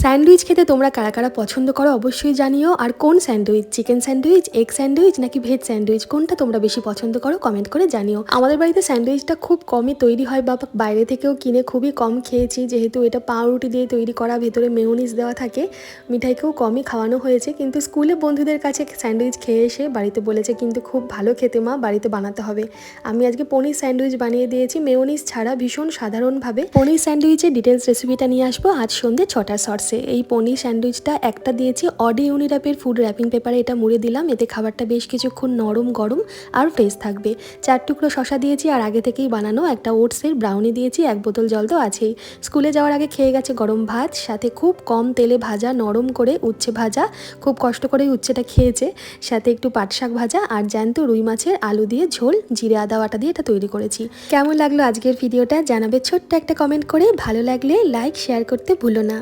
Sandwich খেতে তোমরা কারা কারা পছন্দ করো অবশ্যই জানিও। আর কোন sandwich, chicken sandwich, egg sandwich নাকি ভেজ স্যান্ডউইচ, কোনটা তোমরা বেশি পছন্দ করো কমেন্ট করে জানিও। আমাদের বাড়িতে স্যান্ডউইচটা খুব কমই তৈরি হয় বা বাইরে থেকেও কিনে খুবই কম খেয়েছি, যেহেতু এটা পাউরুটি দিয়ে তৈরি করা, ভেতরে মেয়োনিজ দেওয়া থাকে। মিঠাইকেও কমই খাওয়ানো হয়েছে, কিন্তু স্কুলে বন্ধুদের কাছে স্যান্ডউইচ খেয়ে এসে বাড়িতে বলেছে কিন্তু খুব ভালো খেতে মা, বাড়িতে বানাতে হবে। আমি আজকে পনির স্যান্ডউইচ বানিয়ে দিয়েছি মেয়োনিজ ছাড়া, ভীষণ সাধারণভাবে। পনির স্যান্ডউইচের ডিটেলস রেসিপিটা নিয়ে আসবো আজ সন্ধ্যে 6টার শর্টসে। এই পনির স্যান্ডউইচটা একটা দিয়েছি অডি ইউনিরাপের ফুড র্যাপিং পেপারে, এটা মুড়ে দিলাম, এতে খাবারটা বেশ কিছুক্ষণ নরম গরম আর ফ্রেশ থাকবে। 4 টুকরো শশা দিয়েছি, আর আগে থেকেই বানানো একটা ওটসের ব্রাউনি দিয়েছি, 1 বোতল জল তো আছেই। স্কুলে যাওয়ার আগে খেয়ে গেছে গরম ভাত, সাথে খুব কম তেলে ভাজা নরম করে উচ্ছে ভাজা, খুব কষ্ট করেই উচ্ছেটা খেয়েছে, সাথে একটু পাট শাক ভাজা আর জ্যান্ত রুই মাছের আলু দিয়ে ঝোল, জিরে আদা বাটা দিয়ে এটা তৈরি করেছি। কেমন লাগলো আজকের ভিডিওটা জানাবে ছোট্ট একটা কমেন্ট করে, ভালো লাগলে লাইক শেয়ার করতে ভুলো না।